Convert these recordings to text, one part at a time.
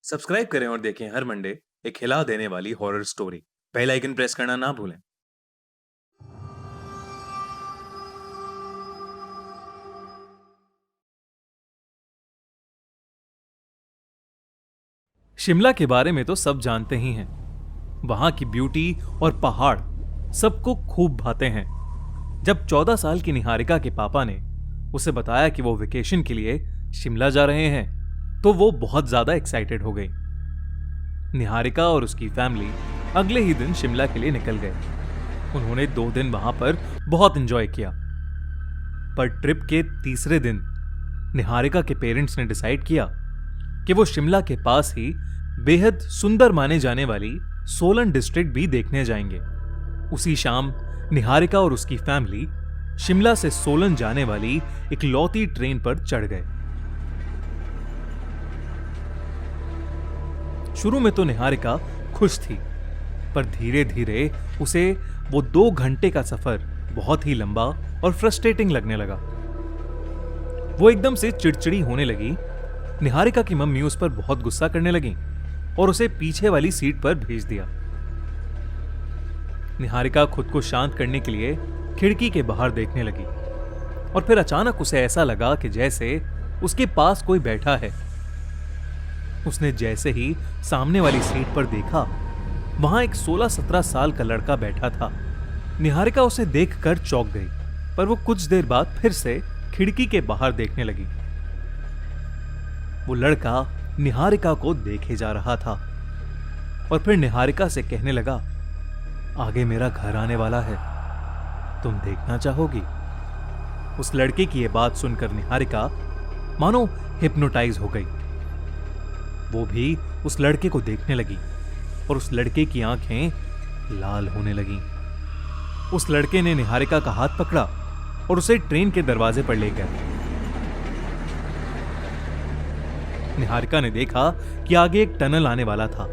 Subscribe करें और देखें हर मंडे एक हिला देने वाली horror story. Bell icon press करना ना भूलें। शिमला के बारे में तो सब जानते ही हैं। वहां की ब्यूटी और पहाड़ सबको खूब भाते हैं। जब 14 साल की निहारिका के पापा ने उसे बताया कि वो वेकेशन के लिए शिमला जा रहे हैं, तो वो बहुत ज्यादा एक्साइटेड हो गई। निहारिका और उसकी फैमिली अगले ही दिन शिमला के लिए निकल गए। उन्होंने 2 दिन वहां पर बहुत एंजॉय किया। पर ट्रिप के तीसरे दिन निहारिका के पेरेंट्स ने डिसाइड किया कि वो शिमला के पास ही बेहद सुंदर माने जाने वाली सोलन डिस्ट्रिक्ट भी देखने जाएंगे। उसी शाम निहारिका और उसकी फैमिली शिमला से सोलन जाने वाली इकलौती ट्रेन पर चढ़ गए। शुरू में तो निहारिका खुश थी, पर धीरे धीरे उसे वो 2 घंटे का सफर बहुत ही लंबा और फ्रस्ट्रेटिंग लगने लगा। वो एकदम से चिड़चिड़ी होने लगी। निहारिका की मम्मी उस पर बहुत गुस्सा करने लगी और उसे पीछे वाली सीट पर भेज दिया। निहारिका खुद को शांत करने के लिए खिड़की के बाहर देखने लगी और फिर अचानक उसे ऐसा लगा कि जैसे उसके पास कोई बैठा है। उसने जैसे ही सामने वाली सीट पर देखा, वहां एक 16-17 साल का लड़का बैठा था। निहारिका उसे देखकर चौंक गई, पर वो कुछ देर बाद फिर से खिड़की के बाहर देखने लगी। वो लड़का निहारिका को देखे जा रहा था और फिर निहारिका से कहने लगा, आगे मेरा घर आने वाला है, तुम देखना चाहोगी? उस लड़के की यह बात सुनकर निहारिका मानो हिप्नोटाइज हो गई। वो भी उस लड़के को देखने लगी और उस लड़के की आंखें लाल होने लगीं। उस लड़के ने निहारिका का हाथ पकड़ा और उसे ट्रेन के दरवाजे पर ले गया। निहारिका ने देखा कि आगे एक टनल आने वाला था,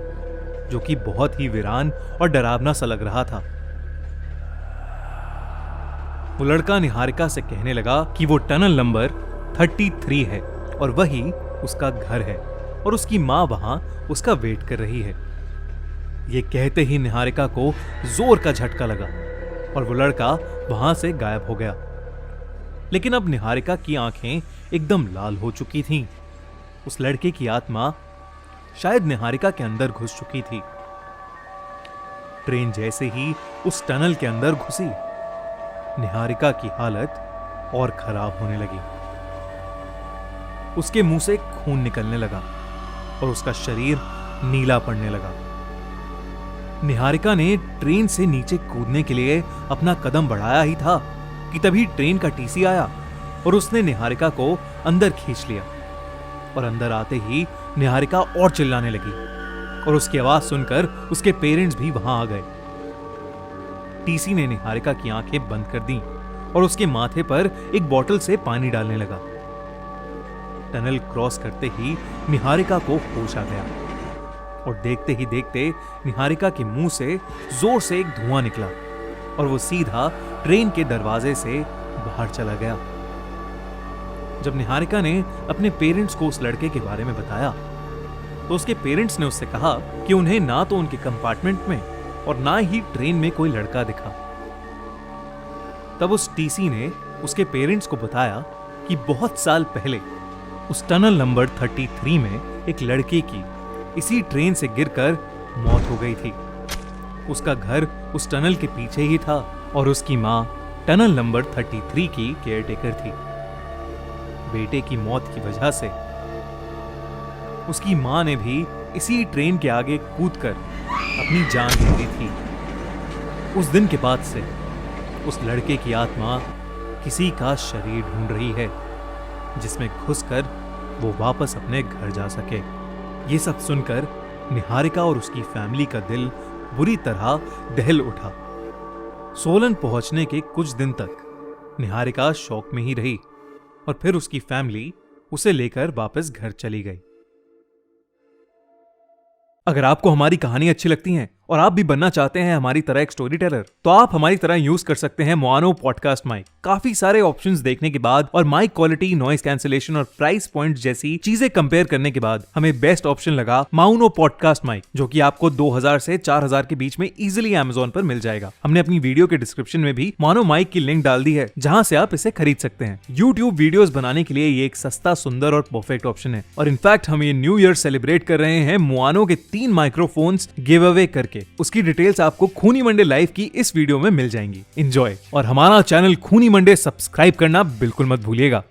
जो कि बहुत ही वीरान और डरावना सा लग रहा था। वो लड़का निहारिका से कहने लगा कि वो टनल नंबर 33 है और वही उसका घर है और उसकी मां वहां उसका वेट कर रही है। ये कहते ही निहारिका को जोर का झटका लगा और वो लड़का वहां से गायब हो गया। लेकिन अब निहारिका की आंखें एकदम लाल हो चुकी थीं। उस लड़के की आत्मा शायद निहारिका के अंदर घुस चुकी थी। ट्रेन जैसे ही उस टनल के अंदर घुसी, निहारिका की हालत और खराब होने लगी। उसके मुंह से खून निकलने लगा और उसका शरीर नीला पड़ने लगा। निहारिका ने ट्रेन से नीचे कूदने के लिए अपना कदम बढ़ाया ही था कि तभी ट्रेन का टीसी आया और उसने निहारिका को अंदर खींच लिया। और अंदर आते ही निहारिका और चिल्लाने लगी और उसकी आवाज सुनकर उसके पेरेंट्स भी वहां आ गए। टीसी ने निहारिका की आंखें बंद कर दी और उसके माथे पर एक बोतल से पानी डालने लगा। टनल क्रॉस करते ही निहारिका को होश आ गया और देखते ही देखते निहारिका के मुंह से जोर से एक धुआं निकला और वो सीधा ट्रेन के दरवाजे से बाहर चला गया। जब निहारिका ने अपने पेरेंट्स को उस लड़के के बारे में बताया, तो उसके पेरेंट्स ने उससे कहा कि उन्हें ना तो उनके कंपार्टमेंट में और ना ही ट्रेन में कोई लड़का दिखा। तब उस टीसी ने उसके पेरेंट्स को बताया कि बहुत साल पहले उस टनल नंबर 33 में एक लड़के की इसी ट्रेन से गिरकर मौत हो गई थी। उसका घर उस टनल के पीछे ही था और उसकी मां टनल नंबर 33 की केयरटेकर थी। बेटे की मौत की वजह से उसकी मां ने भी इसी ट्रेन के आगे कूदकर अपनी जान दे दी थी। उस दिन के बाद से उस लड़के की आत्मा किसी का शरीर ढूंढ रही है, जिसमें घुसकर वो वापस अपने घर जा सके। ये सब सुनकर निहारिका और उसकी फैमिली का दिल बुरी तरह दहल उठा। सोलन पहुंचने के कुछ दिन तक निहारिका शौक में ही रही और फिर उसकी फैमिली उसे लेकर वापस घर चली गई। अगर आपको हमारी कहानी अच्छी लगती है और आप भी बनना चाहते हैं हमारी तरह एक स्टोरी टेलर, तो आप हमारी तरह यूज कर सकते हैं मोआनो पॉडकास्ट माइक। काफी सारे ऑप्शंस देखने के बाद और माइक क्वालिटी, नॉइस कैंसिलेशन और प्राइस पॉइंट जैसी चीजें कंपेयर करने के बाद हमें बेस्ट ऑप्शन लगा मोआनो पॉडकास्ट माइक, जो कि आपको 2000 से 4000 के बीच में इजीली Amazon पर मिल जाएगा। हमने अपनी वीडियो के डिस्क्रिप्शन में भी मोआनो माइक की लिंक डाल दी है, जहां से आप इसे खरीद सकते हैं। YouTube वीडियोस बनाने के लिए ये एक सस्ता, सुंदर और परफेक्ट ऑप्शन है। और इनफैक्ट हम ये न्यू ईयर सेलिब्रेट कर रहे हैं मोआनो के 3 माइक्रोफोन्स गिव अवे करके। उसकी डिटेल्स आपको खूनी मंडे लाइव की इस वीडियो में मिल जाएंगी। एंजॉय, और हमारा चैनल खूनी मंडे सब्सक्राइब करना बिल्कुल मत भूलिएगा।